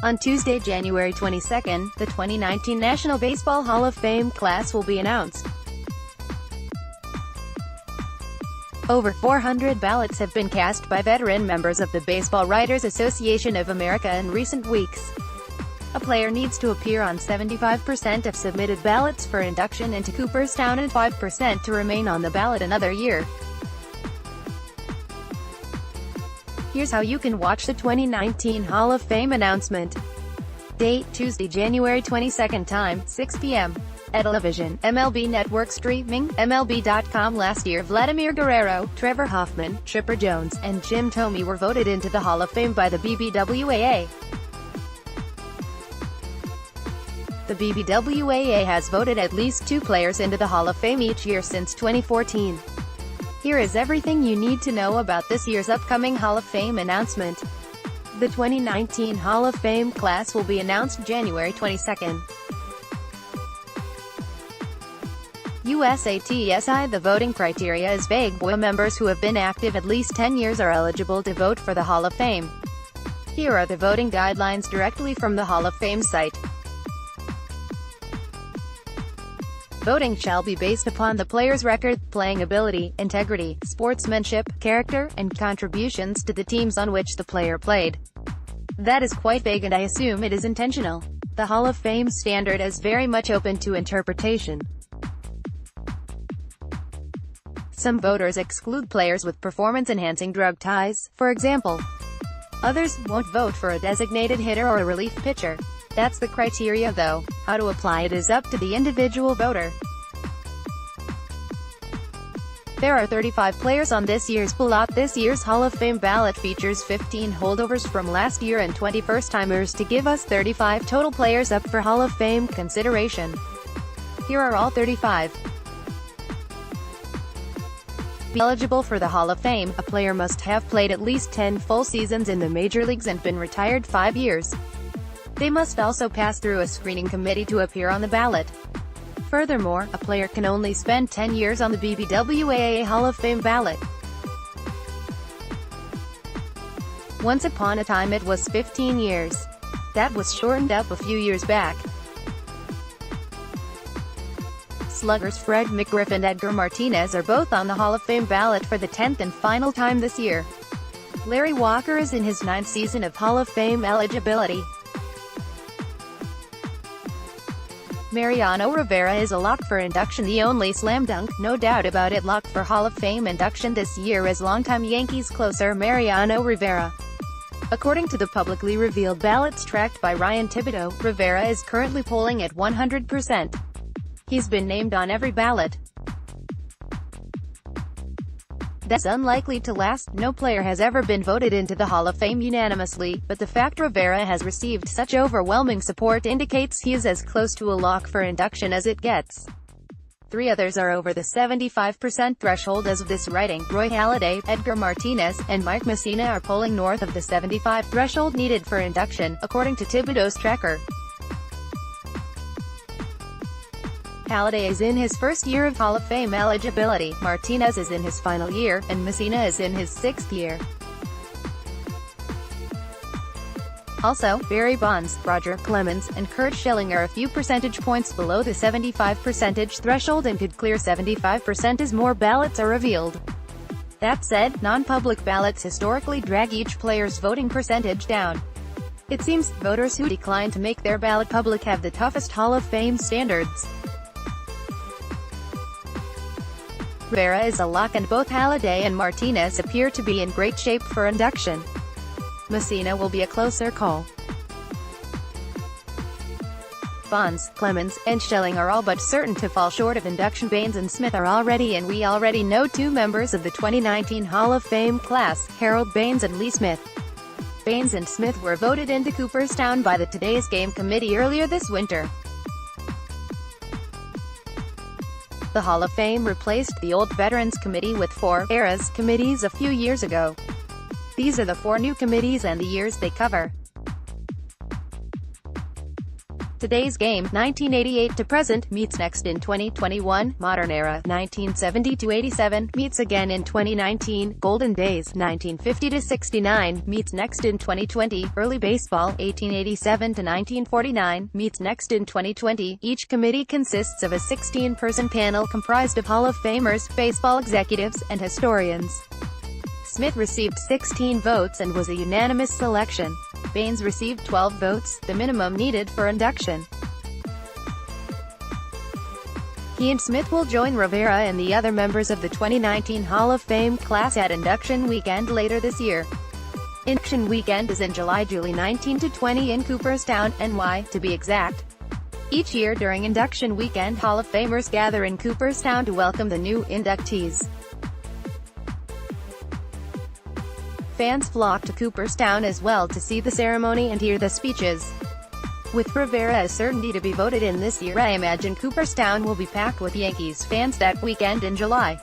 On Tuesday, January 22, the 2019 National Baseball Hall of Fame class will be announced. Over 400 ballots have been cast by veteran members of the Baseball Writers Association of America in recent weeks. A player needs to appear on 75% of submitted ballots for induction into Cooperstown and 5% to remain on the ballot another year. Here's how you can watch the 2019 Hall of Fame announcement. Date: Tuesday, January 22. Time: 6 p.m. ETTelevision, MLB NetworkStreaming, MLB.com. Last year, Vladimir Guerrero, Trevor Hoffman, Chipper Jones, and Jim Thome were voted into the Hall of Fame by the BBWAA. The BBWAA has voted at least 2 players into the Hall of Fame each year since 2014. Here is everything you need to know about this year's upcoming Hall of Fame announcement. The 2019 Hall of Fame class will be announced January 22. USATSI. The voting criteria is vague. Members who have been active at least 10 years are eligible to vote for the Hall of Fame. Here are the voting guidelines directly from the Hall of Fame site. Voting shall be based upon the player's record, playing ability, integrity, sportsmanship, character, and contributions to the teams on which the player played. That is quite vague, and I assume it is intentional. The Hall of Fame standard is very much open to interpretation. Some voters exclude players with performance-enhancing drug ties, for example. Others won't vote for a designated hitter or a relief pitcher. That's the criteria though. How to apply it is up to the individual voter. There are 35 players on this year's ballot. This year's Hall of Fame ballot features 15 holdovers from last year and 20 first-timers to give us 35 total players up for Hall of Fame consideration. Here are all 35. Be eligible for the Hall of Fame, a player must have played at least 10 full seasons in the major leagues and been retired 5 years. They must also pass through a screening committee to appear on the ballot. Furthermore, a player can only spend 10 years on the BBWAA Hall of Fame ballot. Once upon a time it was 15 years. That was shortened up a few years back. Sluggers Fred McGriff and Edgar Martinez are both on the Hall of Fame ballot for the 10th and final time this year. Larry Walker is in his 9th season of Hall of Fame eligibility. Mariano Rivera is a lock for induction, the only slam dunk, no doubt about it, lock for Hall of Fame induction this year is longtime Yankees closer Mariano Rivera. According to the publicly revealed ballots tracked by Ryan Thibodeau, Rivera is currently polling at 100%. He's been named on every ballot. That's unlikely to last. No player has ever been voted into the Hall of Fame unanimously, but the fact Rivera has received such overwhelming support indicates he is as close to a lock for induction as it gets. 3 others are over the 75% threshold as of this writing. Roy Halladay, Edgar Martinez, and Mike Mussina are polling north of the 75 threshold needed for induction, according to Thibodeau's tracker. Halladay is in his first year of Hall of Fame eligibility, Martinez is in his final year, and Mussina is in his 6th year. Also, Barry Bonds, Roger Clemens, and Curt Schilling are a few percentage points below the 75% threshold and could clear 75% as more ballots are revealed. That said, non-public ballots historically drag each player's voting percentage down. It seems voters who decline to make their ballot public have the toughest Hall of Fame standards. Rivera is a lock, and both Halladay and Martinez appear to be in great shape for induction. Mussina will be a closer call. Bonds, Clemens, and Schilling are all but certain to fall short of induction. Baines and Smith are already in. We already know 2 members of the 2019 Hall of Fame class, Harold Baines and Lee Smith. Baines and Smith were voted into Cooperstown by the Today's Game committee earlier this winter. The Hall of Fame replaced the old Veterans Committee with 4 Eras committees a few years ago. These are the 4 new committees and the years they cover. Today's Game, 1988 to present, meets next in 2021. Modern Era, 1970 to 87, meets again in 2019. Golden Days, 1950 to 69, meets next in 2020. Early Baseball, 1887 to 1949, meets next in 2020. Each committee consists of a 16-person panel comprised of Hall of Famers, baseball executives, and historians. Smith received 16 votes and was a unanimous selection. Baines received 12 votes, the minimum needed for induction. He and Smith will join Rivera and the other members of the 2019 Hall of Fame class at Induction Weekend later this year. Induction Weekend is in July 19 to 20 in Cooperstown, NY, to be exact. Each year during Induction Weekend, Hall of Famers gather in Cooperstown to welcome the new inductees. Fans flock to Cooperstown as well to see the ceremony and hear the speeches. With Rivera a certainty to be voted in this year, I imagine Cooperstown will be packed with Yankees fans that weekend in July.